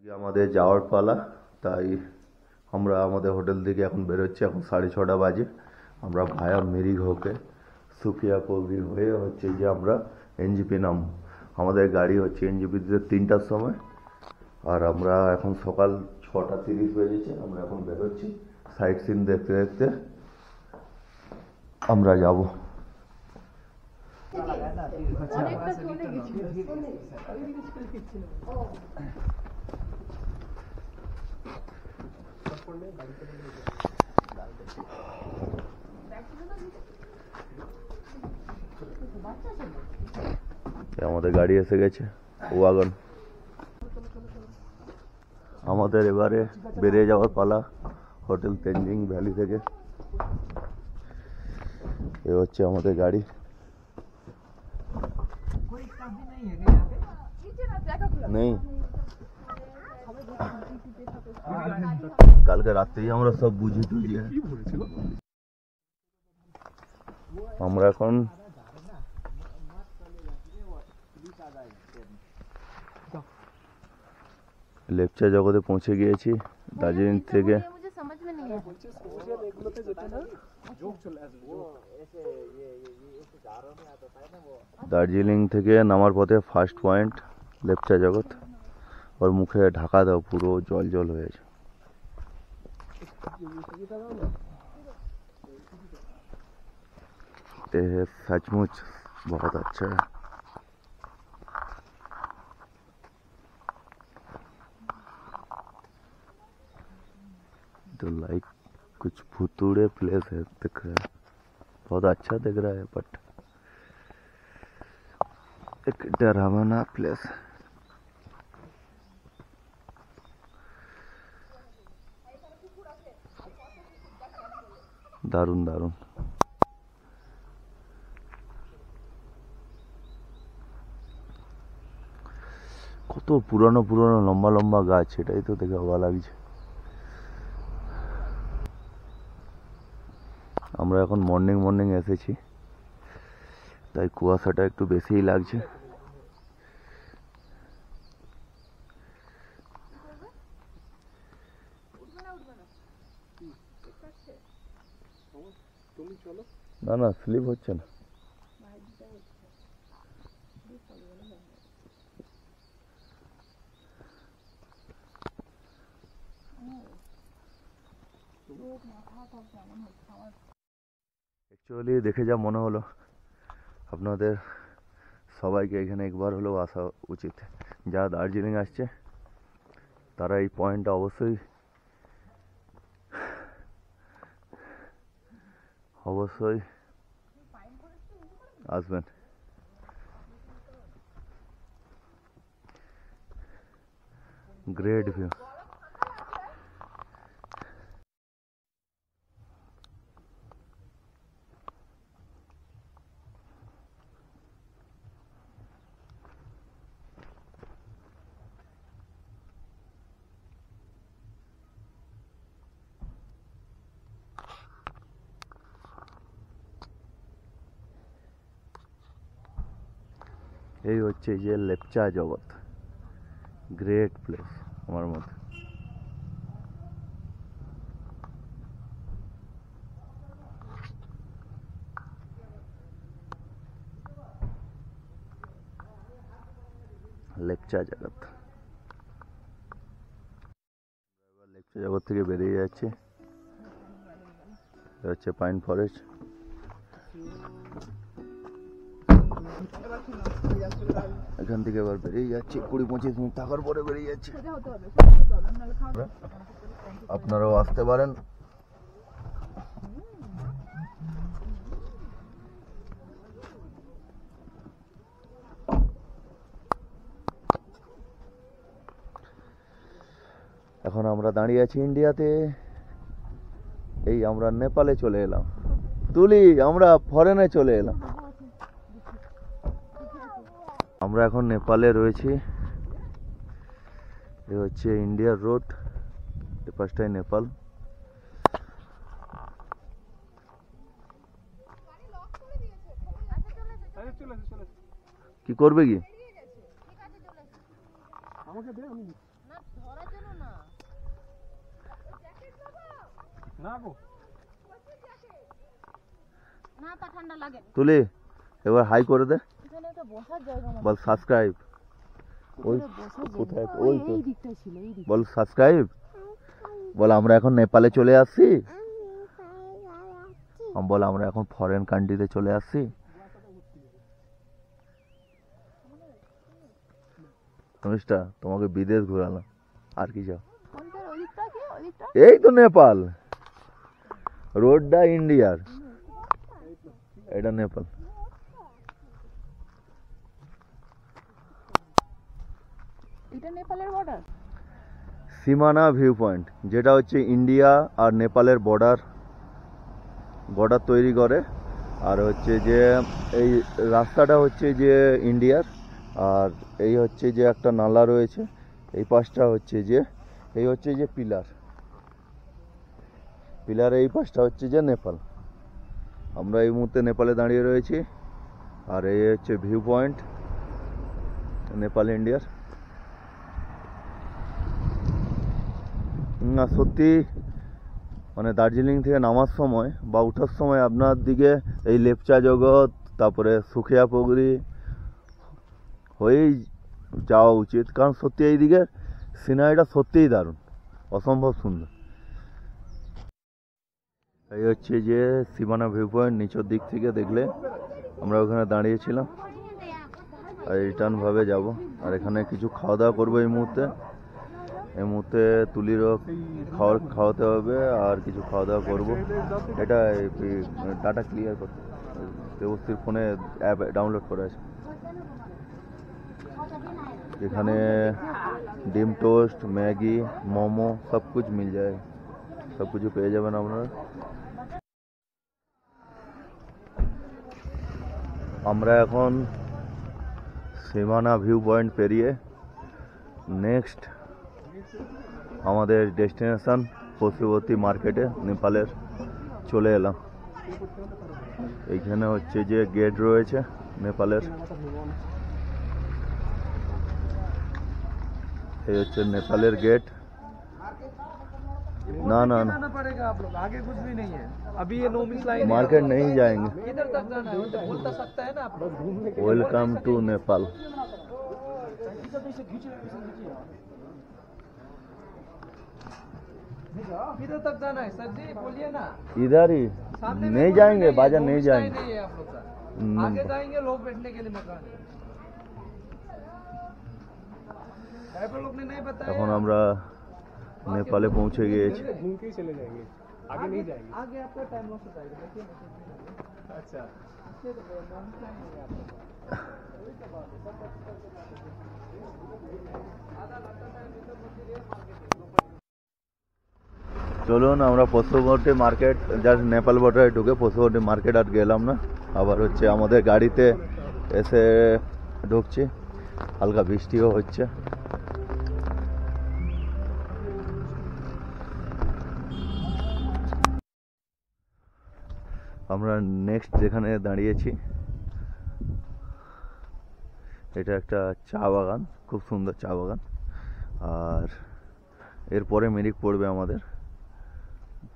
আমাদের যাওয়ার পালা, তাই আমরা আমাদের হোটেল থেকে এখন বেরোচ্ছি। এখন 6:30 বাজে। আমরা ভায়া মেরিঘোকে সুকিয়া পল্লী হয়ে হচ্ছে যে আমরা এনজিপি নাম। আমাদের গাড়ি হচ্ছে এনজিপিতে 3টার সময়, আর আমরা এখন সকাল 6:30 বেজেছে। আমরা এখন বেরোচ্ছি সাইট সিন দেখতে দেখতে আমরা যাব। আমাদের গাড়ি এসে গেছে, ওয়াগন। আমাদের এবারে বেরিয়ে যাওয়ার পালা হোটেল তেনজিং ভ্যালি থেকে। এ হচ্ছে আমাদের গাড়ি। নেই, কালকে রাত্রেই আমরা সব বুঝি টুঝি। আমরা এখন লেপচা জগতে পৌঁছে গিয়েছি দার্জিলিং থেকে। দার্জিলিং থেকে নামার পথে ফার্স্ট পয়েন্ট লেপচা জগৎ। ওর মুখে ঢাকা দাও, পুরো জল জল হয়েছে। सचमुच बहुत अच्छा है। तो लाइक कुछ भुतूड़े प्लेस है, दिख रहा है, बहुत अच्छा दिख रहा है, बट एक डरावना प्लेस। दारुण दारुण। কত পুরনো পুরনো লম্বা লম্বা গাছ, এটাই তো দেখে ভালো লাগছে। আমরা এখন মর্নিং মর্নিং এসেছি, তাই কুয়াশাটা একটু বেশিই লাগছে। না না, স্লিপ হচ্ছে না। অ্যাকচুয়ালি দেখে যা মনে হলো, আপনাদের সবাইকে এখানে একবার হলেও আসা উচিত। যারা দার্জিলিং আসছে তারা এই পয়েন্টটা অবশ্যই অবশ্যই আসবেন। Great view. এই হচ্ছে যে লেপচা জগৎ, গ্রেট প্লেস আমার মতে। লেপচা জগৎ। এবার লেপচা জগৎ থেকে বেরিয়ে যাচ্ছে, হচ্ছে পাইন ফরেস্ট। এখান থেকে এবার বেরিয়ে যাচ্ছি, 20-25 মিনিট থাকার পরে বেরিয়ে যাচ্ছি। আপনারাও আসতে পারেন। এখন আমরা দাঁড়িয়ে আছি ইন্ডিয়াতে। এই আমরা নেপালে চলে এলাম, তুলি আমরা ফরেনে চলে এলাম। আমরা এখন নেপালে রয়েছি। এ হচ্ছে ইন্ডিয়ার রোড, এ পাশটাই নেপাল। কি করবে কি? না ধরার জন্য না। না গো না তা ঠান্ডা লাগে। তুলি এবার হাই করে দে, এখানে একটা বসার জায়গা মতো। বল সাবস্ক্রাইব। ওই বসার কোথায়? জায়গা। ওই তো। এই দিকটাই ছিল, এই দিক। বল সাবস্ক্রাইব। বল আমরা এখন নেপালে চলে আসছি। বল আমরা এখন ফরেন কান্ট্রিতে চলে আসছি। অনুষ্টা তোমাকে বিদেশ ঘুরালাম, আর কি যাও। কোনটা? ওই দিকটা কি? ওই দিকটা? এই তো নেপাল, রোডটা ইন্ডিয়ার, এটা নেপাল। এটা নেপালের বর্ডার। সীমানা ভিউ পয়েন্ট, যেটা হচ্ছে ইন্ডিয়া আর নেপালের বর্ডার তৈরি করে। আর হচ্ছে যে এই রাস্তাটা হচ্ছে যে ইন্ডিয়ার, আর এই হচ্ছে যে একটা নালা রয়েছে, এই পাশটা হচ্ছে যে এই হচ্ছে যে পিলার এই পাশটা হচ্ছে যে নেপাল। আমরা এই মুহূর্তে নেপালে দাঁড়িয়ে রয়েছি, আর এই হচ্ছে ভিউ পয়েন্ট নেপাল ইন্ডিয়ার। না সত্যি মানে দার্জিলিং থেকে নামার সময় বা ওঠার সময় আপনার দিকে এই লেপচা জগৎ, তারপরে সুখিয়া পুকুরি হয়েই যাওয়া উচিত, কারণ সত্যি এই দিকে সিনারিটা সত্যিই দারুণ, অসম্ভব সুন্দর। এই হচ্ছে যে সীমানা ভিউ পয়েন্ট, নিচের দিক থেকে দেখলে আমরা ওখানে দাঁড়িয়েছিলাম, আর রিটার্ন ভাবে যাব। আর এখানে কিছু খাওয়া দাওয়া করবো এই মুহূর্তে। তুলিরও খাওয়াতে হবে, আর কিছু খাওয়া দাওয়া করবো। এটা ডাটা ক্লিয়ার করতে দেবশ্রীর ফোনে অ্যাপ ডাউনলোড করে আছে। এখানে ডিম টোস্ট, ম্যাগি, মোমো সব কিছু মিল যায়, সব কিছু পেয়ে যাবেন আপনারা। আমরা এখন সীমানা ভিউ পয়েন্ট পেরিয়ে নেক্সট আমাদের ডেস্টিনেশন পশুপতি মার্কেটে নেপালের চলে এলাম। এইখানে হচ্ছে যে গেট রয়েছে নেপালের, এই হচ্ছে নেপালের গেট। ना ना ना जाना पड़ेगा आप लोग, आगे कुछ भी नहीं है। अभी ये नो मिस लाइन है, मार्केट नहीं जाएंगे। किधर तक जाना है तो बोल तो सकता है ना आप लोग। Welcome to Nepal. किधर तक जाना है सर जी, बोलिए ना। इधर ही सामने में नहीं कुछ जाएंगे, भी बाजार है, नहीं no miss line जाएंगे। नहीं है आप लोग का। आगे जाएंगे लोग बैठने के लिए मकान है। ड्राइवर लोग ने नहीं बताया। এখন আমরা নেপালে পৌঁছে গিয়েছি। घूम के ही चले जाएंगे, आगे नहीं जाएंगे। आगे आपका टाइम लॉस हो जाएगा, देखिए ना। अच्छा চলুন আমরা পশুপতি মার্কেট, জাস্ট নেপাল বর্ডারে ঢুকে পশুপতি মার্কেট আর গেলাম না, আবার হচ্ছে আমাদের গাড়িতে এসে ঢুকছি। হালকা বৃষ্টিও হচ্ছে। আমরা নেক্সট যেখানে দাঁড়িয়েছি এটা একটা চা বাগান, খুব সুন্দর চা বাগান। আর এরপরে মিরিক পড়বে আমাদের,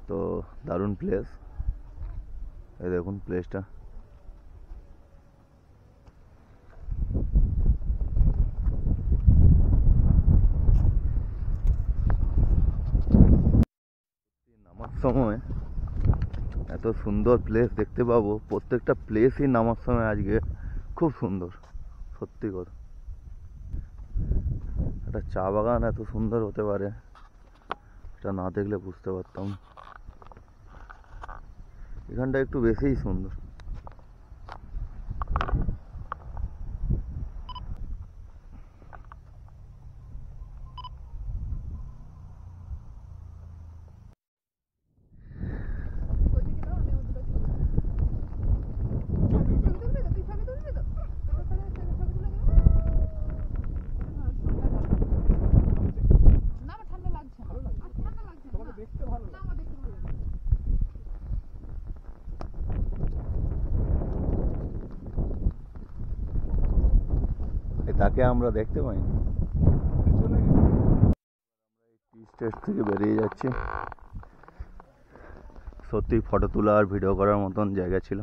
তো দারুণ প্লেস। এই দেখুন প্লেসটা। নামার সময় এত সুন্দর প্লেস দেখতে পাবো, প্রত্যেকটা প্লেসই নামার সময় আজকে খুব সুন্দর, সত্যি কথা। একটা চা বাগান এত সুন্দর হতে পারে এটা না দেখলে বুঝতে পারতাম। এখানটা একটু বেশিই সুন্দর। তাকে আমরা দেখতে পাইনি। স্টেজ থেকে বেরিয়ে যাচ্ছি। সত্যি ফটো তোলা আর ভিডিও করার মতন জায়গা ছিল।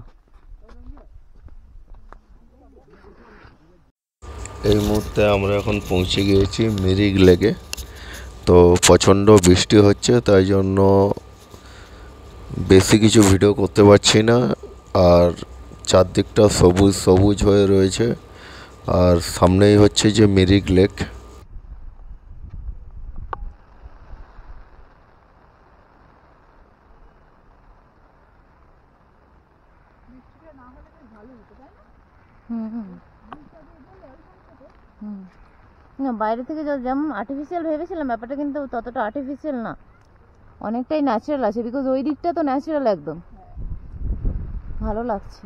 এই মুহূর্তে আমরা এখন পৌঁছে গিয়েছি মিরিক লেকে। তো প্রচণ্ড বৃষ্টি হচ্ছে, তাই জন্য বেশি কিছু ভিডিও করতে পারছি না। আর চারদিকটা সবুজ সবুজ হয়ে রয়েছে, আর সামনেই হচ্ছে যে মিরিক লেক। না, বাইরে থেকে যেমন আর্টিফিশিয়াল ভেবেছিলাম, ব্যাপারটা কিন্তু ততটা আর্টিফিশিয়াল না, অনেকটাই ন্যাচারাল আছে। বিকজ ওই দিকটা তো ন্যাচারাল একদম ভালো লাগছে।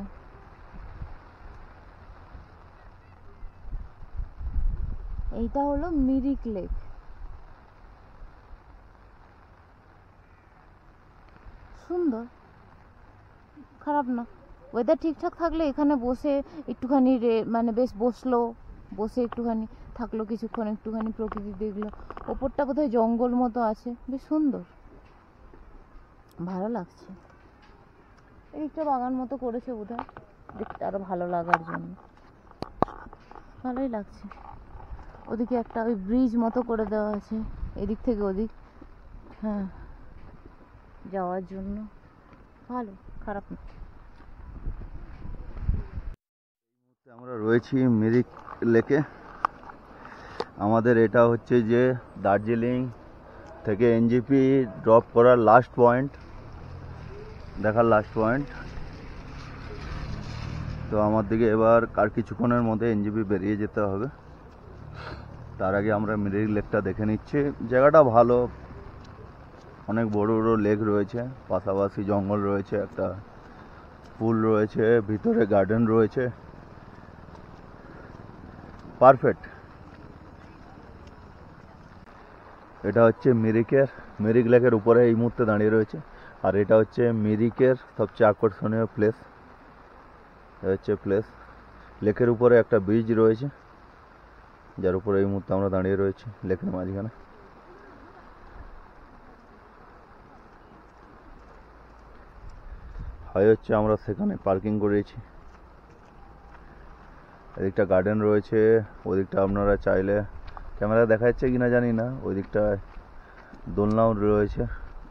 এইটা হলো মিরিক লেক। সুন্দর, খারাপ না। ওয়েদার ঠিকঠাক থাকলে এখানে বসে একটুখানি মানে বেশ বসলো, বসে একটুখানি থাকলো কিছুক্ষণ, একটুখানি প্রকৃতি দেখলো। ওপরটা বোধহয় জঙ্গল মতো আছে, বেশ সুন্দর, ভালো লাগছে। একটা বাগান মতো করেছে বোধহয়, দেখতে আরো ভালো লাগার জন্য ভালোই লাগছে। ওদিকে একটা ওই ব্রিজ মতো করে দেওয়া আছে, এদিক থেকে ওদিক, হ্যাঁ, যাওয়ার জন্য ভালো, খারাপ না। আমরা রয়েছি মিরিক লেকে। আমাদের এটা হচ্ছে যে দার্জিলিং থেকে এনজিপি ড্রপ করার লাস্ট পয়েন্ট, দেখার লাস্ট পয়েন্ট। তো আমার দিকে এবার আর কিছুক্ষণের মধ্যে এনজিপি বেরিয়ে যেতে হবে। তার আগে আমরা মিরিক লেকটা দেখে নিচ্ছি। জায়গাটা ভালো, অনেক বড় বড় লেক রয়েছে, পাশাপাশি জঙ্গল রয়েছে, একটা পুল রয়েছে, ভিতরে গার্ডেন রয়েছে, পারফেক্ট। এটা হচ্ছে মিরিক লেকের উপরে এই মুহূর্তে দাঁড়িয়ে রয়েছে। আর এটা হচ্ছে মিরিকের সবচেয়ে আকর্ষণীয় প্লেস। এটা হচ্ছে প্লেস, লেকের উপরে একটা ব্রিজ রয়েছে, যার উপরে এই মুহূর্তে আমরা দাঁড়িয়ে রয়েছি, লেকের মাঝখানে। হয় হচ্ছে আমরা সেখানে পার্কিং করেছি। এদিকটা গার্ডেন রয়েছে, ওদিকটা আপনারা চাইলে, ক্যামেরা দেখা যাচ্ছে কিনা জানি না, ওই দিকটায় দোলনাও রয়েছে,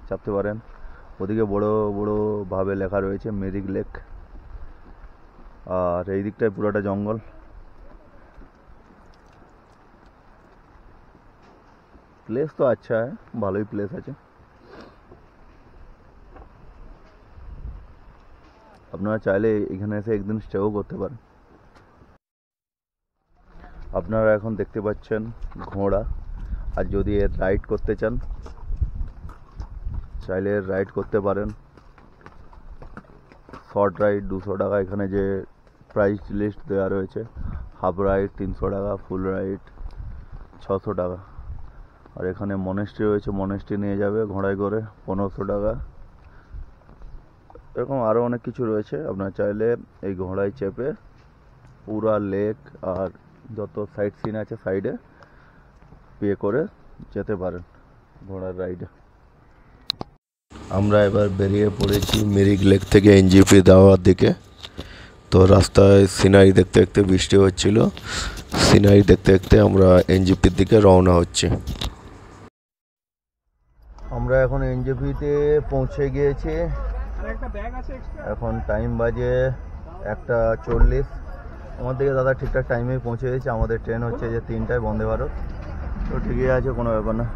চাপতে পারেন। ওদিকে বড় বড় ভাবে লেখা রয়েছে মিরিক লেক। আর এই দিকটায় পুরোটা জঙ্গল। প্লেস তো আচ্ছা, ভালোই প্লেস আছে। আপনারা চাইলে এখানে এসে একদিন স্টেও করতে পারেন। আপনারা এখন দেখতে পাচ্ছেন ঘোড়া। আর যদি এর রাইড করতে চান, চাইলে এর রাইড করতে পারেন। শর্ট রাইড 200 টাকা, এখানে যে প্রাইস লিস্ট দেওয়া রয়েছে, হাফ রাইড 300 টাকা, ফুল রাইড 600 টাকা। আর এখানে মনেস্ট্রি রয়েছে, মনেস্ট্রি নিয়ে যাবে ঘোড়ায় করে 1500 টাকা। এরকম আরও অনেক কিছু রয়েছে। আপনারা চাইলে এই ঘোড়ায় চেপে পুরা লেক আর যত সাইট সিন আছে সাইডে পে করে যেতে পারেন ঘোড়ার রাইডে। আমরা এবার বেরিয়ে পড়েছি মিরিক লেক থেকে এনজিপি যাওয়ার দিকে। তো রাস্তায় সিনারি দেখতে দেখতে, বৃষ্টি হচ্ছিল, সিনারি দেখতে দেখতে আমরা এনজিপির দিকে রওনা হচ্ছি। আমরা এখন এনজিপিতে পৌঁছে গিয়েছি। এখন টাইম বাজে 1:40। আমার দিকে দাদা ঠিকঠাক টাইমেই পৌঁছে গেছে। আমাদের ট্রেন হচ্ছে যে 3টায়, বন্দে ভারত। তো ঠিকই আছে, কোনো ব্যাপার না।